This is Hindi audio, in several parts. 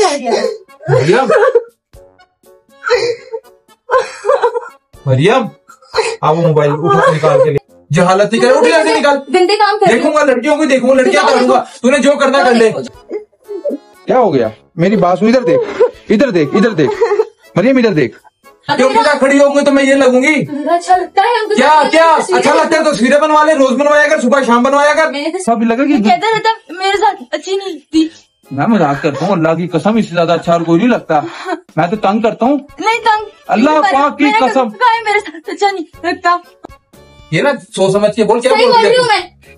मरियम, मरियम, आप मोबाइल उठा निकाल के जहालत नहीं करे, उठ यहाँ से निकाल। गंदे काम कर, देखूंगा लड़कियों को, देखूंगा लड़कियां करूंगा, तूने जो करना कर ले। क्या हो गया? मेरी बात सुन, इधर देख, इधर देख, इधर देख मरियम, इधर देख। क्यों के साथ खड़ी होंगी तो मैं ये लगूंगी? अच्छा लगता है हमको। क्या क्या अच्छा लगता है? तो तस्वीरें बनवा ले, रोज बनवाया कर, सुबह शाम बनवाया कर। सब लगा कि कहता रहता मेरे साथ अच्छी नहीं लगती। मैं मजाक करता हूँ, अल्लाह की कसम, इससे ज्यादा अच्छा और कोई नहीं लगता। मैं तो तंग करता हूँ। नहीं तंग, अल्लाह पाक की कसम, मेरे साथ अच्छा नहीं लगता। ये ना सोच समझ के बोल। क्या बोल रही है तू?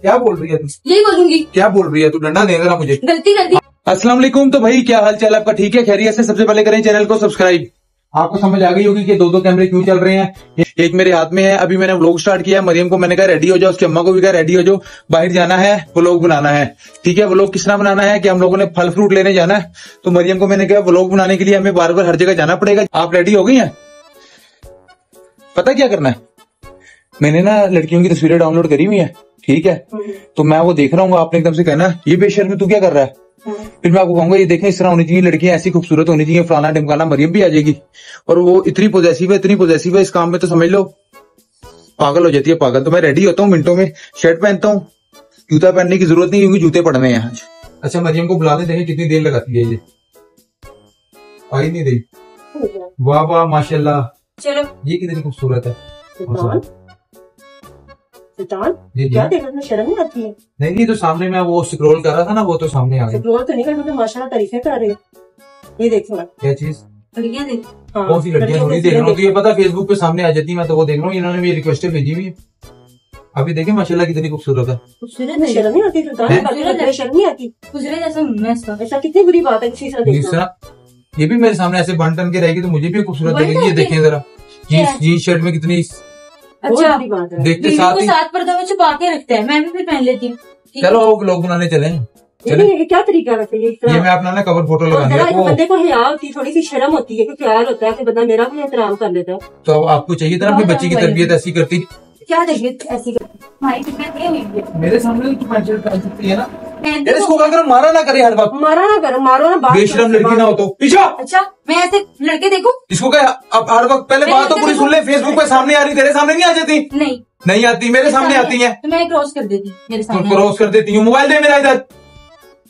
क्या बोल रही है तू? यही बोलूंगी। क्या बोल रही है तू? डंडा दे देना मुझे। गलती कर दी। अस्सलाम वालेकुम। तो भाई क्या हाल चाल आपका? ठीक है, खैरियत से? सबसे पहले करें चैनल को सब्सक्राइब। आपको समझ आ गई होगी कि दो कैमरे क्यों चल रहे हैं। एक मेरे हाथ में है, अभी मैंने व्लॉग स्टार्ट किया। मरियम को मैंने कहा रेडी हो जाओ, उसकी अम्मा को भी कहा रेडी हो जाओ, बाहर जाना है, व्लॉग बनाना है। ठीक है, व्लॉग किस तरह बनाना है कि हम लोगों ने फल फ्रूट लेने जाना है। तो मरियम को मैंने कहा व्लॉग बनाने के लिए हमें बार बार हर जगह जाना पड़ेगा। आप रेडी हो गई हैं? पता क्या करना है? मैंने ना लड़कियों की तस्वीरें डाउनलोड करी हुई है, ठीक है, तो मैं वो देख रहा हूँ। आपने एकदम से कहना ये बेशर्म तू क्या कर रहा है। फिर मैं आपको कहूंगा ये देखें, इस तरह होनी चाहिए, लड़कियां ऐसी खूबसूरत होनी चाहिए, फलाना ढिमकाना। मरियम भी आ जाएगी और वो इतनी पॉजेसिव है, इतनी पॉजेसिव है इस काम में, तो समझ लो पागल हो जाती है, पागल। तो मैं रेडी होता हूँ मिनटों में, शर्ट पहनता हूँ, जूता पहनने की जरूरत नहीं क्योंकि जूते पड़ने हैं आज। अच्छा मरियम को बुला दे, देखें कितनी देर लगाती है ये, आई नहीं रही। वाह वाह माशाल्लाह, चलो ये कितनी खूबसूरत है। क्या देखा तुम्हें शर्म नहीं आती है? नहीं तो सामने मैं वो स्क्रॉल कर रहा था ना, वो तो सामने आ गया। स्क्रॉल तो नहीं कर, तो माशाल्लाह तारीफें कर रहे हो। ये देखो क्या चीज? लड़कियां देख। कौन सी लड़कियां? थोड़ी देख रहा हूँ, तो ये पता फेसबुक पे सामने आ जाती है, मैं तो वो देख रहा हूँ। इन्होंने भी रिक्वेस्ट भेजी हुई है। अभी देखें माशाल्लाह कितनी खूबसूरत है। शर्म नहीं आती? शर्म नहीं आती? गुजरे जैसा ऐसा कितनी बुरी बात है किसी से देखना। ये भी मेरे सामने ऐसे बन टन के रहेगी तो मुझे भी खूबसूरत लगेगी। ये देखें जरा, जीन्स शर्ट में कितनी अच्छा बात है। देखते साथ ही साथ पर्दों में छुपा के रखते हैं, मैं भी फिर पहन लेती हूँ। चलो वो लोग बनाने चले। ये क्या तरीका है? ये मैं अपना ना कवर फोटो लगा दिया। बंदे को हया होती है, थोड़ी सी शर्म होती है, क्योंकि ख्याल होता है कि बंदा मेरा भी एहतराम कर लेता है। तो आपको चाहिए था अपनी बच्ची की तरबियत ऐसी करती। क्या तरबियत ऐसी करती? मेरे सामने तो पैंट शर्ट पहन सकती है ना। इसको अगर मारा ना करे हर वक्त, मारा ना करो, मारो ना, बेशरम लड़की ना हो तो पीछा। अच्छा मैं ऐसे लड़के देखूं? इसको क्या अब हर वक्त? पहले बात तो पूरी सुन ले। फेसबुक पे सामने आ रही, तेरे सामने नहीं आ जाती? नहीं आती, मेरे सामने आती है तो मैं क्रॉस कर देती, मेरे सामने क्रॉस कर देती हूँ। मोबाइल दे मेरा इधर,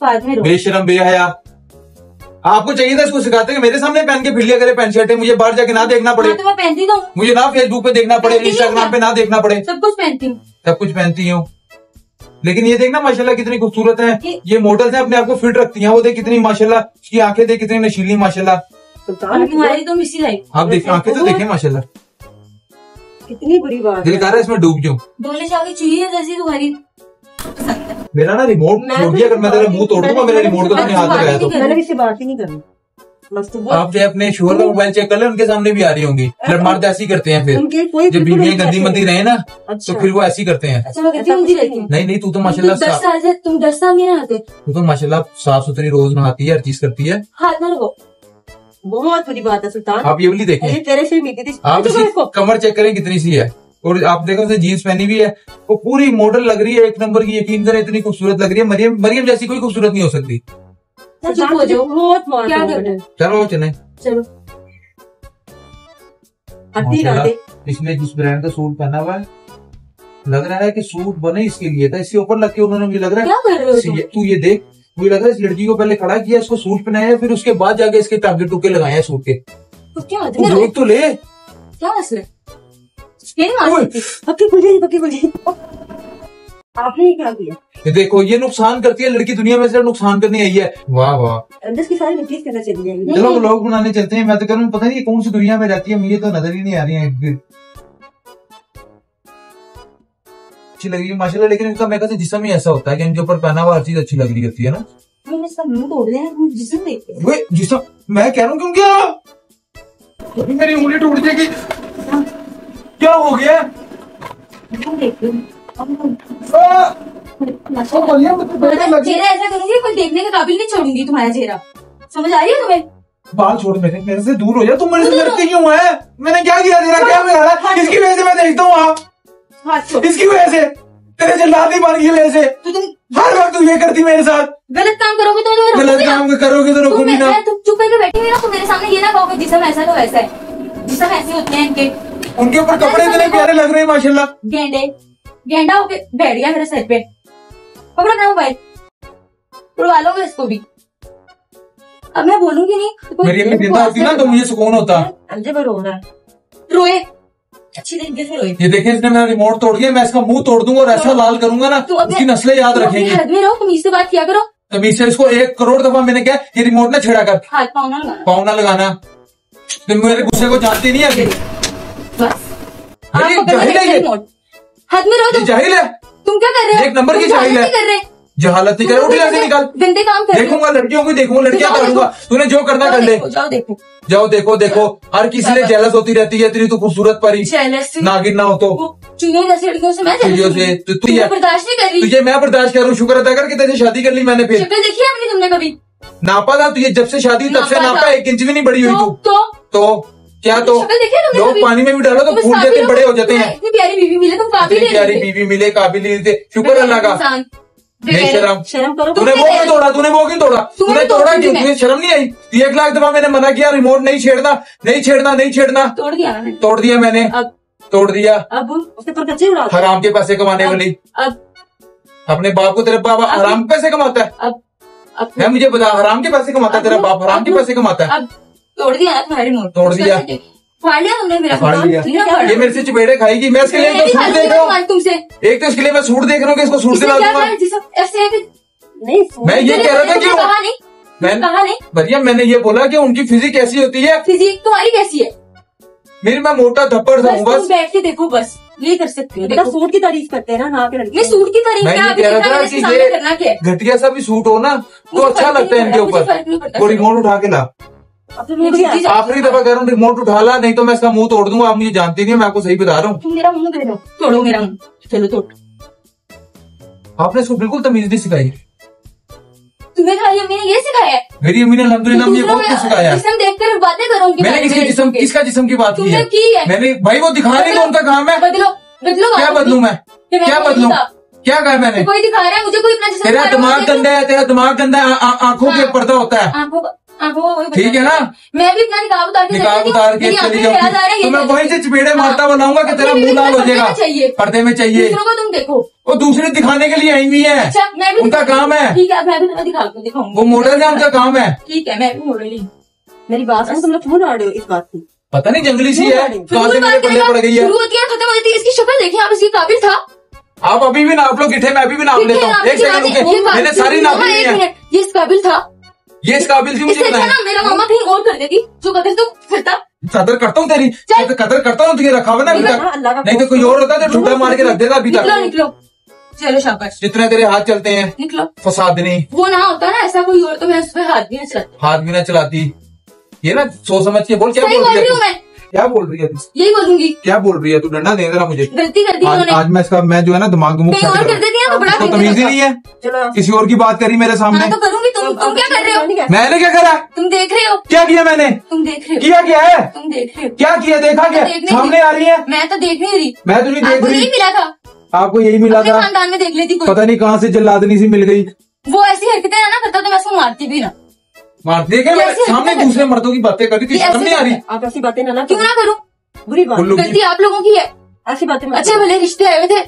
बाद में बेशरम बेहया। आपको चाहिए था इसको सिखाते कि मेरे सामने पहन के फिर लिया करे पैंट शर्ट, मुझे बाहर जाके ना देखना पड़े। तो मैं पहनती हूँ, मुझे ना फेसबुक पे देखना पड़े, इंस्टाग्राम पे ना देखना पड़े। सब कुछ पहनती हूँ, सब कुछ पहनती हूँ। लेकिन ये देखना माशाल्लाह कितनी खूबसूरत है। ये मॉडल्स हैं, अपने आप को फिट रखती हैं। वो देख कितनी माशाल्लाह, इसकी आंखें देख कितनी नशीली माशाल्लाह। तुम्हारी तो मिसी लाइफ। आप देखिए आंखें तो देखें माशाल्लाह, कितनी बुरी बात। दिल कर रहा है इसमें डूब जाऊं। डोले जाके चाहिए जैसी तुम्हारी। मेरा ना रिमोट छोड़ दिया, अगर मैं तेरा मुंह तोड़ दूंगा मेरे रिमोट को तुमने हाथ लगाया तो। मैंने किसी बात ही नहीं करनी। आप जो अपने शोहर का मोबाइल चेक कर ले, उनके सामने भी आ रही होंगी। मर्द ऐसी करते हैं, फिर जब बीवियां गंदी मंदी रहे ना तो फिर वो ऐसी करते हैं। नहीं तू तो माशाल्लाह तुम 10 साल नहीं नहाते। तू तो माशाल्लाह साफ सुथरी रोज नहाती है, हर चीज करती है। हाथ ना रखो, बहुत बड़ी बात है सुल्तान। आप ये वाली देखें, तेरे से मिलती थी। आप इसकी कमर चेक करें कितनी सी है, और आप देखो उसे जीन्स पहनी हुई है, वो पूरी मॉडल लग रही है, एक नंबर की। यकीन करें इतनी खूबसूरत लग रही है। मरियम जैसी कोई खूबसूरत नहीं हो सकती। क्या कर चलो चले, चलो। इसने जिस ब्रांड का सूट पहना हुआ है, लग रहा है कि सूट बने इसके लिए था। इसके ऊपर लग के उन्होंने, मुझे लग रहा है तू ये देख, मुझे लग रहा है इस लड़की को पहले खड़ा किया, इसको सूट पहनाया, फिर उसके बाद जाके इसके टाके टुके लगाए हैं सूट के। तो ले क्या मसला? आपने क्या किया? ये देखो, ये नुकसान करती है लड़की, दुनिया में सिर्फ नुकसान करने आई है। वाह वाह, अंदर की सारी मिट्टी करना चाहिए। चलो व्लॉग बनाने चलते हैं। मैं तो करूँ, पता नहीं कौन सी दुनिया में रहती है, मुझे तो नजर ही नहीं आ रही है। अच्छी लग रही है माशाल्लाह, लेकिन इनका मैं कहता जिस्म ही ऐसा होता है कि इनके ऊपर पहना हुआ हर चीज अच्छी लग रही होती है ना। जिस्म मैं कह रहा हूँ, क्यों क्या मेरी उंगली टूट जाएगी? क्या हो गया? चेहरा ऐसा करूंगी कोई देखने के काबिल नहीं छोड़ूंगी तुम्हारा चेहरा। समझ आ रही है तुम्हें? बाल छोड़, मेरे से दूर हो जा। तुम मेरे से डरती क्यों है? मैंने क्या किया तेरा? क्या बिगाड़ा? किसकी वजह से मैं देखता हूँ? आप इसकी वजह से तेरे जल्लादी बन गई मेरे से, तो तुम हर वक्त तू ये करती मेरे साथ। गलत काम करोगे तो मैं गलत रोकूंगी ना। काम करोगे तो रोकूंगी ना। तुम चुप करके बैठी हुई ना, तो मेरे सामने ये ना कहोगे जिसम ऐसा तो वैसा है, जिसम ऐसे होते हैं इनके। उनके ऊपर कपड़े इतने प्यारे लग रहे हैं माशाल्लाह। गेंडा होके बैठ गया मेरे सर पे। पकड़ो ना मोबाइल, उड़वा लोगे इसको भी। अब मैं बोलूंगी नहीं तो कोई- मेरी अम्मी जिंदा होती ना तो मुझे सुकून होता। अंजे पर रो रहा है। रोए, अच्छी तरीके से रोए। ये देखें, इसने मेरा रिमोट तोड़ दिया, मैं इसका मुंह तोड़ दूंगा और ऐसा लाल करूंगा ना, तो अपने- उसकी नस्लें याद तुम अपनी रखेंगी। हद में रहो, तमीज से बात किया करो। तभी से इसको 1 करोड़ दफा मैंने कहा ये रिमोट ना छेड़ा कर, हाथ पाँव ना लगाना। पाँव ना लगाना। तुम मेरे गुस्से को जानती नहीं है अभी। बस ये आप पकड़ जाहिल है के ये। रिमोट। हाथ में रहो ये तुम। जाहिल है, तुम क्या कर रहे हो? एक नंबर की तुम जाहिल है। जहालत नहीं कर रहे। जहालत नहीं करे, उठ यहाँ से निकाल। गंदे काम कर रहे हो। देखूंगा लड़कियों को, देखूंगा लड़कियां जाओ करूंगा, देखो। तूने जो करना कर ले। जाओ देखो। जाओ देखो देखो, हर किसी ने जेलस होती रहती है तेरी तो खूबसूरत परी, जेलस से नागिन ना हो तो चुनियों जैसी लड़कियों से मैं चुनियों से तो तू मैं बर्दाश्त नहीं कर रही। तुझे मैं बर्दाश्त कर रहा हूँ। शुक्र अदा कर कि तेरे से शादी कर ली मैंने। फिर शक्ल देखी है अपनी तुमने कभी? नापा था तुझे, जब से शादी तब से नापा नापा, था। 1 इंच भी नहीं बड़ी हुई तू। तो क्या तो शक्ल देखी है तुमने लोग कभी? पानी में भी डालो तो तुम फूल काबिल जाते हो, बड़े हो जाते तुम्हें हैं। इतनी प्यारी बीवी मिले, तुम काबिल इतनी ही प्यारी नहीं थे। बीवी मिले, काबिल ही नहीं थे। शुक्र अल्लाह का। इंसान। नहीं शर्म, शर्म करो। तूने वो क्यों तोड़ा, तूने वो क्यों तोड़ा, तूने तोड़ा क्यों, तुझे शर्म नहीं आई? 1 लाख दफा मैंने मना किया, रिमोट नहीं छेड़ना, नहीं छेड़ना, नहीं छेड़ना। तोड़ दिया मैंने। तोड़ दिया मैंने, अब तोड़ दिया। अब उसके पर कच्चे उड़ा दो। हराम के पैसे कमाने वाली, अब अपने बाप को, तेरे बाप हराम के पैसे कमाता है? अब है मुझे बता, हराम के पैसे कमाता है तेरा बाप, हराम के पैसे कमाता है? अब तोड़ दिया ना तुम्हारे रिमोट। तोड़ दिया। फाड़ लिया तुमने मेरा फाड़ लिया। तुमने फाड़ा। ये मेरे से चपेड़े खाएगी। मैं इसके लिए मैं तो भी सूट खाती देख रहा हूँ हूँ, तुमसे। एक तो इसके लिए मैं सूट देख रहा हूँ कि इसको सूट इससे दिला क्या दूंगा। है, जिसम ऐसे है कि नहीं मैं ये कह रहा था कि तुमने कहा नहीं, मैं कहा नहीं। भैया मैंने ये बोला कि उनकी फिजिक कैसी होती है। फिजिक तुम्हारी कैसी है? मेरी मैं मोटा धप्पड़ था बस बस। तुम बैठ के देखो, बस ये कर सकती हो। बेटा देखो। सूट की तारीफ करते हैं ना के लड़के। नहीं, सूट की तारीफ मैं क्या ये अभी कह रहा देखा था मैंने कि इसके सामने करना क्या है? ये घटिया सा भी सूट हो ना तो मुझे अच्छा फर्क लगता है नहीं इनके पड़ता, मुझे फर्क नहीं ऊपर। पड़ता। वो रिमोट उठा के ला। अब तो रुक गया। आखिरी दफा कह रहा हूँ रिमोट उठा ला, नहीं तो मैं इसका मुंह तोड़ दूंगा। आप मुझे जानती नहीं, मैं आपको सही बता रहा हूँ। तुम मेरा मुंह दे दो, तोड़ो मेरा मुंह। चलो तोड़। आपने इसको बिल्कुल तमीज नहीं सिखाई। तुम्हें तुम्हारी अम्मी ने ये सिखाया है? मेरी अम्मी ने अल्हम्दुलिल्लाह मुझे बहुत कुछ सिखाया है। जिसम देखकर बातें करो उनके मैंने बारे किसके में, जिस्म, किसका जिस्म की बात की तुमने है? की है। मैंने भाई वो दिखा नहीं तो उनका काम है। बदलो बदलो क्या बात बदलूं मैं, कि मैं क्या कोई बदलूं, नहीं था। क्या कहा मैंने? कोई दिखा रहा है मुझे, कोई अपना जिस्म तेरा दिखा रहा है, दिमाग मुझे गंदा है, तेरा दिमाग गंदा है, आंखों के हाँ। पर्दा होता है। आंखों को वही ठीक है ना? मैं भी अपना निकाब उतार के निकाब चलती हूँ। उतार के मेरी चली आंखें याद आ रहा है, जाऊंगी ये तो मैं चलो। वहीं से चपेड़े मारता हुआ लाऊंगा कि तेरा अपनी मुंह लाल हो पर्दे में जाएगा। चाहिए। पर्दे में चाहिए। दूसरों को तुम देखो। वो दूसरे दिखाने के लिए आई हुई है, अच्छा मैं भी उनका काम है। ठीक है, मैं भी तुम्हें दिखाऊंगी। वो मॉडल है, उनका काम है। ठीक है, मैं भी मॉडल ही। मेरी बात सुनो, तुम लोग क्यों लड़ रहे हो इस बात की? पता नहीं जंगली सी है, कहाँ से फिजूल मेरे बात पल्ले करेगा, पड़ गई है। शुरू होती है खत्म होती है। इसकी शक्ल देखिए आप, इसके काबिल था। आप अभी भी नाप लो गिठे, मैं अभी भी नाप लेता हूँ। एक सेकंड रुके, मैंने सारी नाप ली है। ये इस काबिल था। ये इस काबिल थी मुझे इससे अच्छा बताया। ना मेरा मामा कहीं और कर देती जो कदर तो करता। कदर करता हूँ तेरी, कदर करता हूँ, तुझे रखा हुआ ना अभी तक। अल्लाह का नहीं तो कोई और होता तो ठुड्डा मार के रख देता अभी निकलो तक। निकलो, चलो शाबाश, जितने तेरे हाथ चलते हैं निकलो। फसादनी, वो ना होता ना ऐसा कोई और तो मैं उस पर हाथ भी नहीं चलाती। हाथ भी ना चलाती। ये ना सोच समझ के बोल, क्या सही बोल बोल रही रही है हूँ तू? मैं, क्या बोल रही है तू? यही बोलूंगी। क्या बोल रही है तू? डंडा दे देना मुझे। गलती कर दी आज उन्होंने, मैं इसका, मैं जो है ना दिमाग को मुक्त कहीं और कर देती है तो बड़ा तो कहते तमीज ही रहता। नहीं है, चलो किसी और की बात करी मेरे सामने। हाँ तो करूंगी। तुम क्या कर रहे हो? मैंने क्या करा? तुम देख रहे हो, क्या किया मैंने? तुम देख रहे हो, किया क्या है? तुम देख रहे हो। क्या किया? देखा क्या? देखने सामने की- आ रही है। मैं तो देख नहीं रही। मैं तो नहीं देख आपको रही। नहीं मिला था, आपको यही मिला अपने था। खानदान में देख लेती कोई। पता नहीं कहाँ से जल्लादनी सी मिल गई। वो ऐसी हरकतें है ना करता तो मैं उसको मारती भी ना। मार देखे मेरे कैसे सामने हरकत दूसरे मर्दों की बातें करी थी, ये शर्म ऐसे नहीं आ रही? आप ऐसी बातें ना क्यों ना करूं? बुरी बात। उल्लू की। गलती आप लोगों की है। ऐसी बातें मत अच्छे करो। भले रिश्ते आए हुए थे,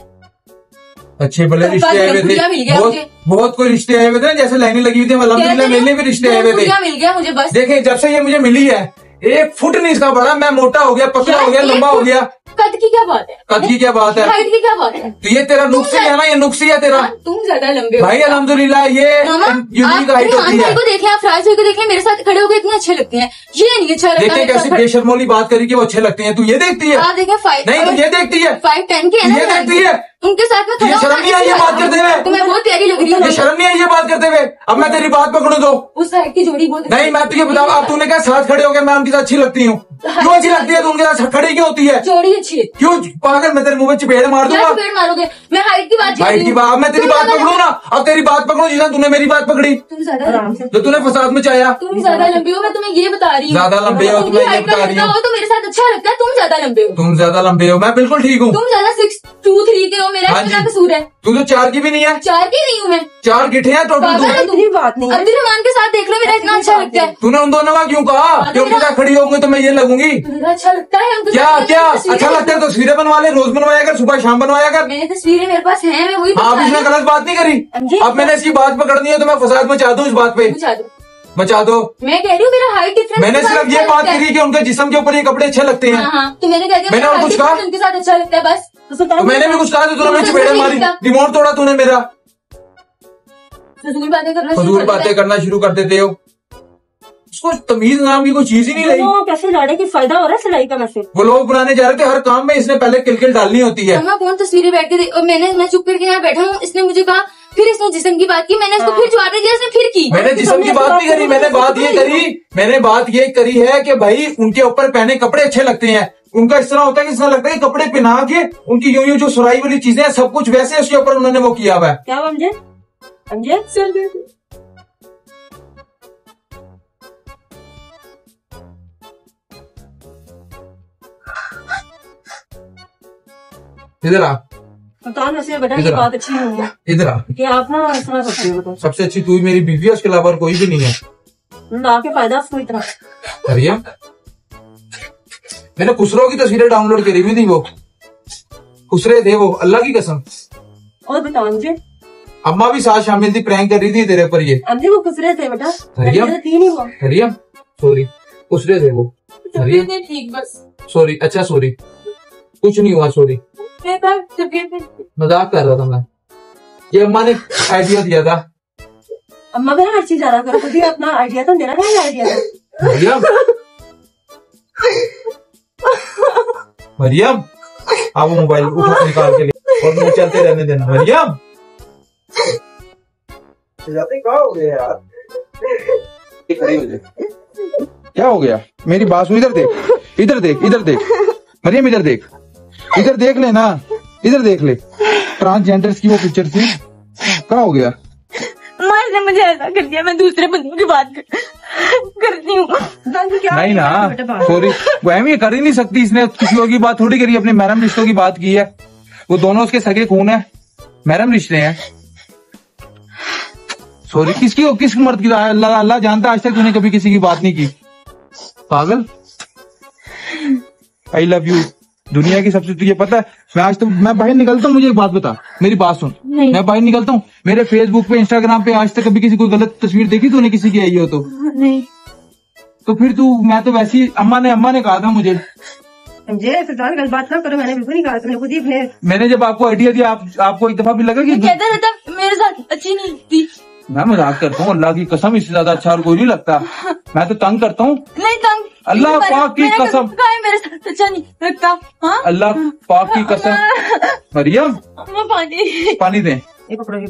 अच्छे भले तो रिश्ते बस आए हुए थे, गुड़िया मिल गया बहुत मुझे। बहुत कोई रिश्ते आए हुए थे, जैसे लाइनें लगी हुई थी। अल्हम्दुलिल्लाह मेरे लिए भी रिश्ते आए हुए थे। गुड़िया मिल गया मुझे बस। देखें जब से ये मुझे मिली है, 1 फुट नहीं इसका बड़ा, मैं मोटा हो गया, पतला हो गया, एक लंबा हो फुट- गया। कद की क्या बात है? कद की क्या बात है? हाइट की क्या बात है? तो ये तेरा नुक्स ही है ना, ये नुक्स ही है तेरा। हाँ, तुम ज्यादा लंबे हो भाई अल्हम्दुलिल्लाह ये मामा। यूनिक आप हाइट होती भाई है। को देखें, आप फराज भाई को देखें, मेरे साथ खड़े होकर इतने अच्छे लगते हैं। ये नहीं अच्छा लगता देखें कैसी बेशर्मोली बात करी कि वो अच्छे लगते हैं। तू ये देखती है? आप देखें 5 नहीं तू ये देखती है? 5'10" के है ना ये फराज देखती भाई। है? उनके साथ में ये खड़ा शर्म नहीं आई ये बात करते हुए? तो मैं बहुत प्यारी लग रही ये हूँ। शर्म नहीं आई ये बात करते हुए? अब मैं तेरी बात पकड़ू तो? उस साइड की जोड़ी बहुत नहीं मैं तुझे बताऊँ, अब तूने कहा साथ खड़े हो गए, मैं उनके साथ अच्छी लगती हूँ। क्यों अच्छी लगती है? तू उनके साथ खड़ी क्यों होती है? जोड़ी अच्छी है। क्यों पागल, मैं तेरे मुंह में चपेड़ मार क्या दूंगा। चपेट मारोगे? मैं हाइट की बात कर हाइट रही की हूँ। बात, अब मैं तेरी तुम बात ज्यादा पकड़ू ना, अब तेरी बात पकड़ू जिस तूने मेरी बात पकड़ी, तुम ज्यादा आराम से। तो तूने फसाद मचाया। तुम ज्यादा लंबी हो, हो, मैं तुम्हें ये बता रही हूँ। ज्यादा लंबे हो, तुम्हें ये बता रही हूँ। तो मेरे साथ अच्छा लगता है, तुम ज्यादा लंबे हो। तुम ज्यादा लंबे हो, मैं बिल्कुल ठीक हूँ। तुम ज्यादा 6'2", 3 के हो, मेरा हाँ क्या जी। कसूर है? तुम तो 4 की भी नहीं है। 4 की नहीं हूँ मैं। 4 गिठे हैं टोटल। पागल है इतनी बात नहीं है। अब्दुल रहमान के साथ देख लो, मेरा इतना अच्छा लगता है। तूने उन दोनों का क्यों कहा कि उनके साथ खड़ी होंगी तो मैं ये लगूंगी? मेरा अच्छा लगता है उनके क्या साथ क्या तस्वीरें अच्छा लगता है? तस्वीरें बनवा ले, रोज बनवाया कर, सुबह शाम बनवाया कर। मेरी तस्वीरें मेरे पास हैं, मैं वही हाँ, अब इसने गलत बात नहीं करी। अब मैंने इसकी बात पकड़नी है तो मैं फसाद मचा दूं इस बात पे। पूछा दो। मचा दो। मैं कह रही हूँ मेरा हाइट डिफरेंस। मैंने सिर्फ ये बात करी कि उनके जिस्म के ऊपर ये कपड़े अच्छे लगते हैं। हाँ, तो मैंने कह दिया मैंने और मेरा कुछ height कहा? difference उनके साथ अच्छा लगता है, बस। तो मैंने भी कुछ कहा तो तूने मुझे चपेड़े मारी, रिमोट तोड़ा तूने मेरा। फजूल बातें करना शुरू फजूल कर देता बातें है। करना शुरू कर देते हो। उसको तमीज नाम की कोई चीज ही नहीं रही। तो कैसे लड़े की फायदा हो रहा है सिलाई का वैसे? वो लोग बनाने जा रहे थे, हर काम में इसने पहले किलकिल डालनी होती है। अम्मा कौन तस्वीरें बैठ के और मैं चुप करके यहाँ बैठा हूँ, इसने मुझे कहा, फिर इसने जिस्म की बात की, मैंने इसको फिर जवाब दिया, इसने फिर की। मैंने जिस्म की बात नहीं करी, मैंने बात ये करी है कि भाई उनके ऊपर पहने कपड़े अच्छे लगते हैं। उनका इस तरह होता है कि इस तरह लगता है कि कपड़े पहना के उनकी यूं जो सुराई वाली चीजें हैं सब कुछ वैसे उसके ऊपर उन्होंने वो किया हुआ है। क्या हुआ मुझे? समझे? इधर आ, मकान वैसे बेटा ये इधर आ। बात अच्छी नहीं है इधर आ। कि आप ना इस तरह करते हो। बताओ सबसे अच्छी तू ही मेरी बीवी है, उसके अलावा और कोई भी नहीं है। ना के फायदा उसको इतना। अरिया, मैंने खुसरो की तस्वीरें डाउनलोड करी हुई थी, वो खुसरे थे वो, अल्लाह की कसम। और बताओ मुझे, अम्मा भी साथ शामिल थी, प्रैंक कर रही थी तेरे पर ये। अम्मी वो खुसरे थे बेटा, हरिया? तीन ही हुआ। अरिया सॉरी, खुसरे थे वो। तबीयत नहीं ठीक, बस। सॉरी, अच्छा सॉरी, कुछ नहीं हुआ, सॉरी, तबीयत नहीं। मजाक कर रहा था मैं। ये अम्मा ने आइडिया दिया था। अम्मा मेरा हर चीज ज्यादा करो, खुद ही अपना आइडिया तो मेरा नहीं आइडिया था। मरियम, मरियम, आप वो मोबाइल उठो निकाल के लिए और मुझे चलते रहने देना। मरियम, कहाँ हो गया यार? खड़ी हो जाए। क्या हो गया? मेरी बात सुन, इधर देख, इधर देख, इधर देख मरियम, इधर देख, इधर देख ले ना, इधर देख ले। ट्रांसजेंडर्स की वो पिक्चर थी, क्या हो गया? माँ ने मुझे ऐसा कर दिया, मैं दूसरे बंदों की बात करती हूँ। नहीं ना, सॉरी, वो एम ये कर ही नहीं सकती, इसने किसी और की बात थोड़ी करी, अपने महरम रिश्तों की बात की है। वो दोनों उसके सगे खून है, महरम रिश्ते हैं। सॉरी, किस मर्द की? अल्लाह जानता, आज तक तूने कभी किसी की बात नहीं की, पागल। I love you. दुनिया की सबसे, तुझे पता है मैं आज तो मैं बाहर निकलता हूँ, मुझे एक बात बता, मेरी बात सुन। मैं बाहर निकलता हूँ, मेरे फेसबुक पे, इंस्टाग्राम पे आज तक कभी किसी कोई गलत तस्वीर देखी तूने किसी की आई हो तो? नहीं। तो फिर तू, मैं तो वैसे ही, अम्मा ने कहा था मुझे। समझे? फिर गलत बात ना करो, मैंने बिल्कुल नहीं कहा, तुमने खुद ही अपने। मैंने जब आपको आइडिया दिया, आपको एक दफा भी लगा कि कहता रहता मेरे साथ अच्छी नहीं थी। मैं मजाक करता हूँ, अल्लाह की कसम, इससे ज्यादा अच्छा और कोई नहीं लगता। मैं तो तंग करता हूँ, नहीं तंग, अल्लाह पाक की कसम, मेरे साथ अच्छा नहीं लगता। हाँ? अल्लाह पाक की कसम। मरियम, पानी दें,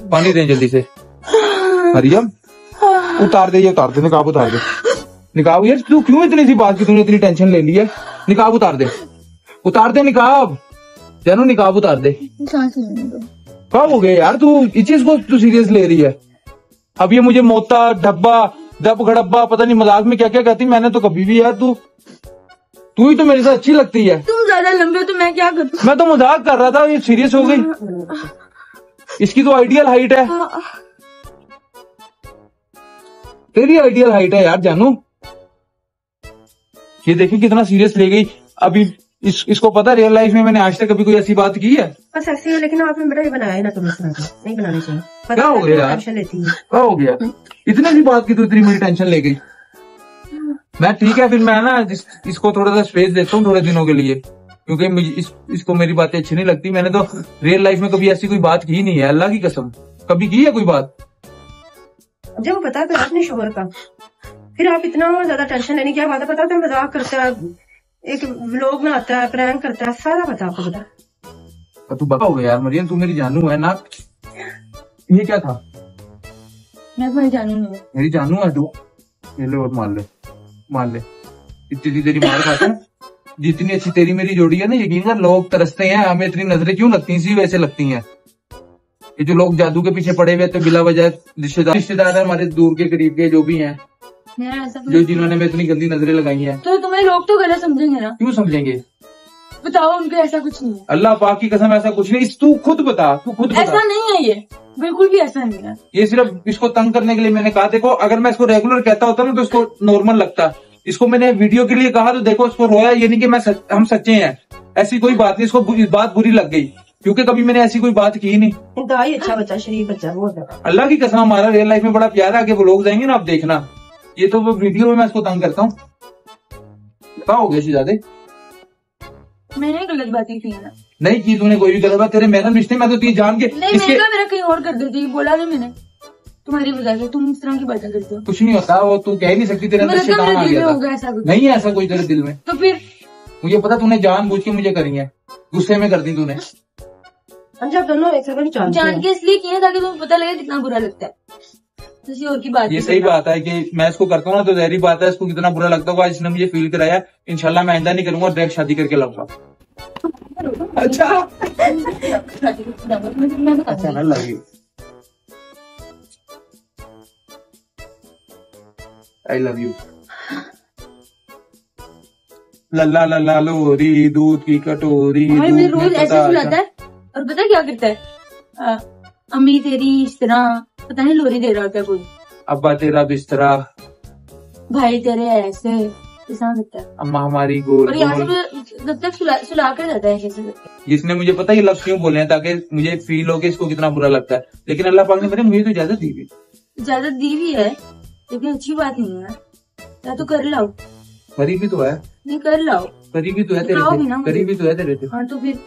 पानी दें जल्दी से। मरियम, उतार दे, ये उतार दे, निकाब उतार दे, निकाब। यार तू क्यों इतनी सी बात की तूने इतनी टेंशन ले ली है? निकाब उतार दे, उतार दे निकाब, जानू निकाब उतार दे। क्या हो गया यार, तू इस चीज को तू सीरियस ले रही है? अब ये मुझे मोता, डब्बा, दब घड़ब्बा, पता नहीं मजाक में क्या क्या कहती, मैंने तो कभी भी यार, तू ही तो मेरे साथ अच्छी लगती है। तुम ज्यादा लंबे हो तो मैं क्या करूं? मैं तो मजाक कर रहा था, ये सीरियस हो गई। इसकी तो आइडियल हाइट है, तेरी आइडियल हाइट है यार जानू। ये देखिए कितना सीरियस ले गई। अभी इसको पता, रियल लाइफ में मैंने आज तक कभी कोई ऐसी बात की है? बस ऐसी है, लेकिन आपने बेटा ये बनाया है ना, तुम इस तरह का नहीं बनाना चाहिए। क्या हो गया यार? टेंशन लेती है। क्या हो गया? इतने सी बात की तो इतनी मेरी टेंशन ले गई। मैं ठीक है, फिर मैं ना इसको थोड़ा सा स्पेस देता हूँ थोड़े दिनों के लिए, क्योंकि मुझे इसको मेरी बातें अच्छी नहीं लगती। मैंने तो रियल लाइफ में कभी ऐसी कोई बात की नहीं है, अल्लाह की कसम। कभी की है कोई बात? जब वो पता तो अपने शोहर का, फिर आप इतना ज्यादा टेंशन लेने की बात है। पता तो मजाक करता है, एक व्लॉग बनाता है, प्रैंक करता है, सारा पता आपको पता। तू बता हो गया यार मरियम, तू मेरी जानू है ना। ये क्या था? मैं तुम्हारी जानू नहीं हूँ। मेरी जानू है तू? ये ले और मार ले, मार ले। इतनी तेरी मार खाता है, जितनी अच्छी तेरी मेरी जोड़ी है ना, यकीन कर लोग तरसते हैं, हमें इतनी नजरें क्यों लगती हैं, इसी वैसे लगती हैं। ये जो लोग जादू के पीछे पड़े हुए तो बिला वजह रिश्तेदार है हमारे दूर के करीब के जो भी हैं, मेरा ऐसा जो जिन्होंने मैं इतनी गंदी नजरें लगाई हैं। तो तुम्हें लोग तो गलत समझेंगे ना। क्यों समझेंगे? बताओ, उनको ऐसा कुछ नहीं है। अल्लाह पाक की कसम ऐसा कुछ नहीं। तू खुद बता, तू खुद बता। ऐसा नहीं है, ये बिल्कुल भी ऐसा नहीं है। ये सिर्फ इसको तंग करने के लिए मैंने कहा। देखो अगर मैं इसको रेगुलर कहता होता ना तो इसको नॉर्मल लगता। इसको मैंने वीडियो के लिए कहा तो देखो इसको रोया। ये नहीं कि हम सच्चे हैं, ऐसी कोई बात नहीं। इसको बात बुरी लग गई क्योंकि कभी मैंने ऐसी कोई बात की नहीं। इंतहाई अच्छा बच्चा, शरीफ बच्चा, बहुत ज्यादा। अल्लाह की कसम हमारा रियल लाइफ में बड़ा प्यार है। आगे वो लोग जाएंगे ना, आप देखना। ये तो वो वीडियो में मैं इसको तंग करता हूँ। क्या हो गया शिजादे? मैंने गलत बातें की है ना। नहीं की तूने कोई भी गलत बात। तेरे मैडम रिश्ते में तो तुझे जान के नहीं, मैंने कहा मेरा कहीं और कर देती, बोला नहीं मैंने। तुम्हारी वजह से तुम इस तरह की बातें करते हो। कुछ नहीं होता, वो तू कह नहीं सकती। तेरे अंदर शैतान आ गया था। ऐसा कुछ नहीं है ऐसा कोई तेरे दिल में। तो फिर मुझे पता तूने जानबूझ के मुझे करी है, गुस्से में कर दी तूने। जब दोनों एक सेकंड जान के इसलिए किया ताकि तुम्हें पता लगे कितना बुरा लगता है। किसी और की बात। ये सही बात है कि मैं इसको करता हूँ ना तो जहरी बात है इसको कितना बुरा लगता होगा। इसने मुझे फील कराया। इंशाल्लाह मैं आइंदा नहीं करूंगा, डायरेक्ट शादी करके लाऊंगा। अच्छा अच्छा ना लगी। I love you. लल्ला लल्ला लोरी दूध की कटोरी। मुझे रोज ऐसे सुलाता है और पता क्या करता है, अम्मी तेरी इस तरह पता नहीं लोरी दे रहा होता है कोई, अब्बा तेरा बिस्तरा, भाई तेरे ऐसे ऐसा करता है, अम्मा हमारी गोल और यहाँ से जब तक सुला कर जाता है ऐसे। जिसने मुझे पता ये लफ्ज क्यों बोले हैं ताकि मुझे फील हो कि इसको कितना बुरा लगता है। लेकिन अल्लाह पाक ने मुझे तो इजाजत दी भी। इजाजत दी भी है लेकिन अच्छी बात नहीं है। या तो कर लाओ। गरीबी तो है। नहीं कर लाओ। गरीबी तो है तेरे दिखाओ भी से। ना मुझे। गरीबी तो है तेरे से। हाँ तो फिर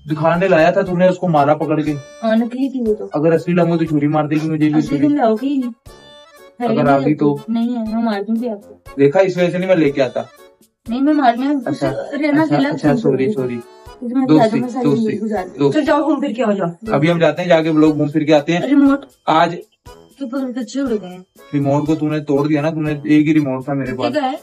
दिखाने लाया था तूने, उसको मारा पकड़ के। हाँ नकली थी वो तो। अगर असली लाऊंगा तो छुरी मार देगी मुझे भी। असली तुम लाओगे ही नहीं। अगर आ गई तो नहीं है, मैं मार दूंगी आपको। देखा इस वजह से नहीं मैं लेके आता। नहीं मैं मार में अच्छा रहना अच्छा, अच्छा सॉरी सॉरी। दोस्ती दोस्ती तो दोस्ती। जाओ घूम फिर के आ जाओ। अभी हम जाते हैं, जाके लोग घूम फिर के आते हैं। रिमोट आज के ऊपर अच्छे उड़ गए हैं। रिमोट को तूने तोड़ दिया ना। तूने एक ही रिमोट था मेरे पास। ठीक है,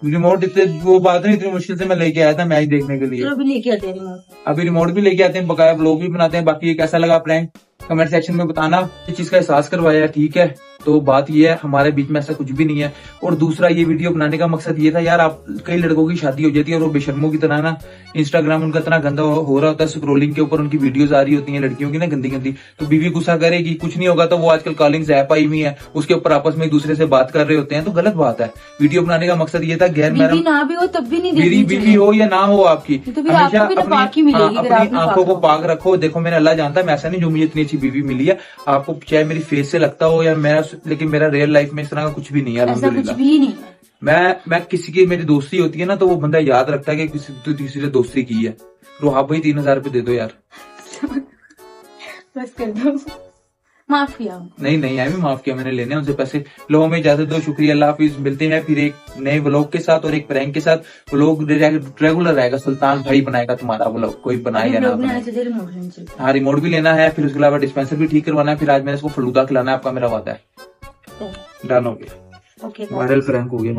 रिमोट इतने वो बात नहीं, इतनी मुश्किल से मैं लेके आया था मैच देखने के लिए। चलो अभी लेके आते हैं रिमोट। अभी रिमोट भी लेके आते हैं, बकाया ब्लॉग भी बनाते हैं। बाकी ये कैसा लगा प्रैंक कमेंट सेक्शन में बताना। इस चीज का एहसास करवाया, ठीक है। तो बात ये है हमारे बीच में ऐसा कुछ भी नहीं है। और दूसरा ये वीडियो बनाने का मकसद ये था यार, आप कई लड़कों की शादी हो जाती है और वो बेशर्मों की तरह ना इंस्टाग्राम उनका इतना गंदा हो रहा होता है, स्क्रोलिंग के ऊपर उनकी वीडियोस आ रही होती हैं लड़कियों की ना गंदी गंदी। तो बीवी गुस्सा करेगी, कुछ नहीं होगा तो वो आजकल कॉलिंग्स ऐप आई हुई है, उसके ऊपर आपस में एक दूसरे से बात कर रहे होते हैं। तो गलत बात है। वीडियो बनाने का मकसद ये था गैर बीवी ना भी हो तब भी नहीं मेरी बीवी हो या ना हो आपकी, तो फिर आपको भी पाक ही मिलेगी। अपनी आंखों को पाक रखो। देखो मैंने अल्लाह जानता है मैं ऐसा नहीं जो मुझे इतनी अच्छी बीवी मिली है। आपको चाहे मेरी फेस से लगता हो या मेरा, लेकिन मेरा रियल लाइफ में इस तरह का कुछ भी नहीं है। ऐसा कुछ भी नहीं है। मैं किसी की मेरी दोस्ती होती है ना तो वो बंदा याद रखता है कि किसी तो तीसरी से दोस्ती की है। रोहाब भाई 3000 रुपए दे दो यार। बस कर दो, माफ किया। नहीं नहीं मैं भी माफ किया, मैंने लेने उनसे पैसे। लोगों में इजाजत दो, शुक्रिया, अल्लाह हाफिज। मिलते हैं फिर एक नए व्लॉग के साथ और एक प्रैंक के साथ। व्लॉग रेगुलर रहेगा, सुल्तान भाई बनाएगा तुम्हारा व्लॉग, कोई बनाएगा ना बनाए। हाँ रिमोट भी लेना है, फिर उसके अलावा डिस्पेंसर भी ठीक करवाना है। फिर आज मैंने इसको फलूदा खिलाना है, आपका मेरा वादा है। डन हो गया, वायरल प्रैंक हो गया।